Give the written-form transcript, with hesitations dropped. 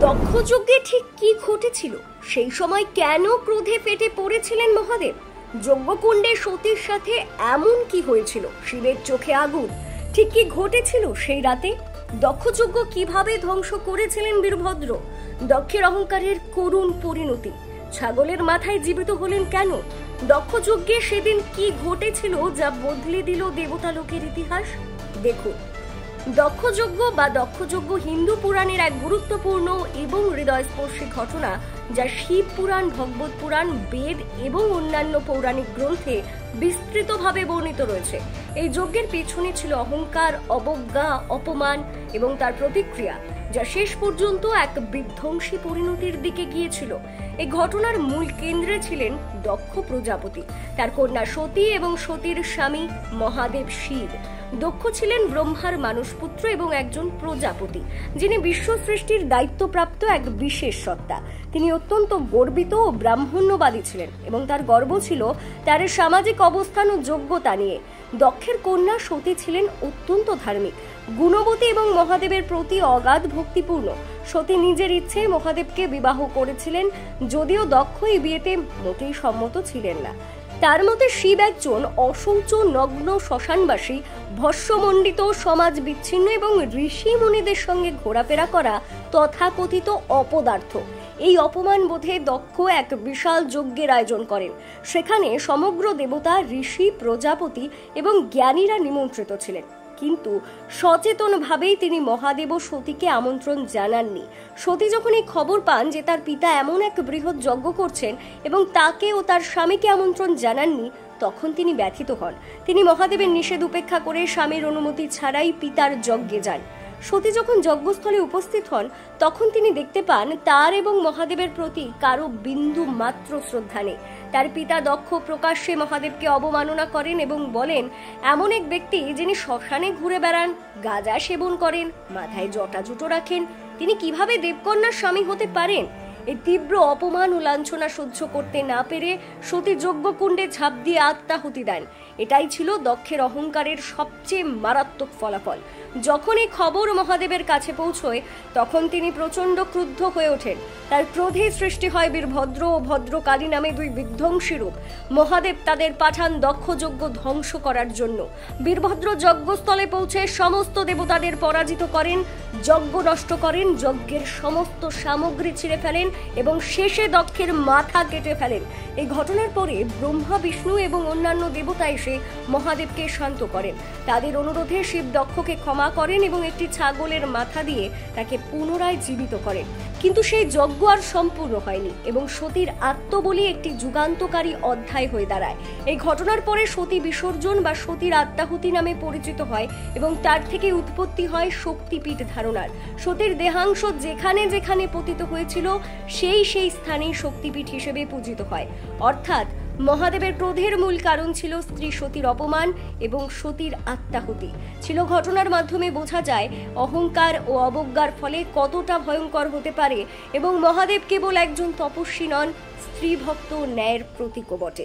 দক্ষযজ্ঞে ঠিক কি ঘটেছিল, সেই সময় কেন ক্রোধে ফেটে পড়েছিলেন মহাদেব? যজ্ঞকুণ্ডে সতীর সাথে এমন কি হয়েছিল? শিবের চোখে আগুন, ঠিক কি ঘটেছিল সেই রাতে? দক্ষযজ্ঞ কিভাবে ধ্বংস করেছিলেন বীরভদ্র? দক্ষের অহংকারের করুণ পরিণতি। ছাগলের মাথায় জীবিত হলেন কেন? দক্ষযজ্ঞে সেদিন কি ঘটেছিল যা বদলে দিল দেবতা লোকের ইতিহাস? দেখুন, দক্ষযজ্ঞ বা দক্ষযজ্ঞ হিন্দু পুরাণের এক গুরুত্বপূর্ণ এবং হৃদয়স্পর্শী ঘটনা, যা শিব পুরাণ, ভগবত পুরাণ, বেদ এবং অন্যান্য পৌরাণিক গ্রন্থে বিস্তৃতভাবে বর্ণিত রয়েছে। এই যজ্ঞের পেছনে ছিল অহংকার, অবজ্ঞা, অপমান এবং তার প্রতিক্রিয়া, যা শেষ পর্যন্ত এক বিধ্বংসী পরিণতির দিকে গিয়েছিল। এই ঘটনার মূল কেন্দ্রে ছিলেন দক্ষ প্রজাপতি, তার কন্যা সতী এবং সতীর স্বামী মহাদেব শিব। দক্ষ ছিলেন ব্রহ্মার মানসপুত্র এবং একজন প্রজাপতি, যিনি বিশ্ব সৃষ্টির দায়িত্বপ্রাপ্ত এক বিশেষ সত্তা। তিনি অত্যন্ত গর্বিত ও ব্রাহ্মণ্যবাদী ছিলেন এবং তার গর্ব ছিল তার সামাজিক অবস্থান ও যোগ্যতা নিয়ে। দক্ষের কন্যা সতী ছিলেন অত্যন্ত ধার্মিক, গুণবতী এবং মহাদেবের প্রতি অগাধ ভক্তিপূর্ণ। সতী নিজের ইচ্ছে মহাদেবকে বিবাহ করেছিলেন, যদিও দক্ষ এই বিয়েতে মোটেই সম্মত ছিলেন না। তার মতে শিব একজন অশৌচ, নগ্ন, শ্মশানবাসী, ভস্মমণ্ডিত, সমাজ বিচ্ছিন্ন এবং ঋষি মুনিদের সঙ্গে ঘোরাফেরা করা তথাকথিত অপদার্থ। এই অপমান বোধে দক্ষ এক বিশাল যজ্ঞের আয়োজন করেন। সেখানে সমগ্র দেবতা, ঋষি, প্রজাপতি এবং জ্ঞানীরা নিমন্ত্রিত ছিলেন, কিন্তু সচেতনভাবেই তিনি মহাদেব ও সতীকে আমন্ত্রণ জানাননি। সতী যখন এই খবর পান যে তার পিতা এমন এক বৃহৎ যজ্ঞ করছেন এবং তাকে ও তার স্বামীকে আমন্ত্রণ জানাননি, তখন তিনি ব্যথিত হন। তিনি মহাদেবের নিষেধ উপেক্ষা করে স্বামীর অনুমতি ছাড়াই পিতার যজ্ঞে যান। সতী যখন যজ্ঞস্থলে উপস্থিত হন, তখন তিনি দেখতে পান তার এবং মহাদেবের প্রতি কারো বিন্দু মাত্র শ্রদ্ধা নেই। তার পিতা দক্ষ প্রকাশ্যে মহাদেবকে অবমাননা করেন এবং বলেন, এমন এক ব্যক্তি যিনি শ্মশানে ঘুরে বেড়ান, গাঁজা সেবন করেন, মাথায় জটা জুটো রাখেন, তিনি কিভাবে দেবকন্যার স্বামী হতে পারেন? এই তীব্র অপমান ও লাঞ্ছনা সহ্য করতে না পেরে সতী যজ্ঞকুণ্ডে ঝাঁপ দিয়ে আত্মাহুতি দেন। এটাই ছিল দক্ষের অহংকারের সবচেয়ে মারাত্মক ফলাফল। যখন এই খবর মহাদেবের কাছে পৌঁছয়, তখন তিনি প্রচন্ড ক্রুদ্ধ হয়ে ওঠেন। তার ক্রোধে সৃষ্টি হয় বীরভদ্র ও ভদ্রকালী নামে দুই বিধ্বংসী রূপ। মহাদেব তাদের পাঠান দক্ষযজ্ঞ ধ্বংস করার জন্য। বীরভদ্র যজ্ঞস্থলে পৌঁছে সমস্ত দেবতাদের পরাজিত করেন, যজ্ঞ নষ্ট করেন, যজ্ঞের সমস্ত সামগ্রী ছিঁড়ে ফেলেন এবং শেষে দক্ষের মাথা কেটে ফেলেন। এই ঘটনার পরে ব্রহ্মা, বিষ্ণু এবং অন্যান্য দেবতা এসে মহাদেবকে শান্ত করেন। তাদের অনুরোধে শিব দক্ষকে ক্ষমা করেন এবং একটি ছাগলের মাথা দিয়ে তাকে পুনরায় জীবিত করেন। কিন্তু সেই যজ্ঞ আর সম্পূর্ণ হয়নি এবং সতীর আত্মবলি একটি যুগান্তকারী অধ্যায় হয়ে দাঁড়ায়। এই ঘটনার পরে সতী বিসর্জন বা সতীর আত্মাহুতি নামে পরিচিত হয় এবং তার থেকে উৎপত্তি হয় শক্তিপীঠ ধারণার। সতীর দেহাংশ যেখানে যেখানে পতিত হয়েছিল, সেই স্থানেই শক্তিপীঠ হিসেবে পূজিত হয়। অর্থাৎ মহাদেবের ক্রোধের মূল কারণ ছিল স্ত্রী সতীর অপমান এবং সতীর আত্মাহুতি। ছিল ঘটনার মাধ্যমে বোঝা যায় অহংকার ও অবজ্ঞার ফলে কতটা ভয়ঙ্কর হতে পারে এবং মহাদেব কেবল একজন তপস্বী নন, স্ত্রী ভক্ত ন্যায়ের প্রতীকও বটে।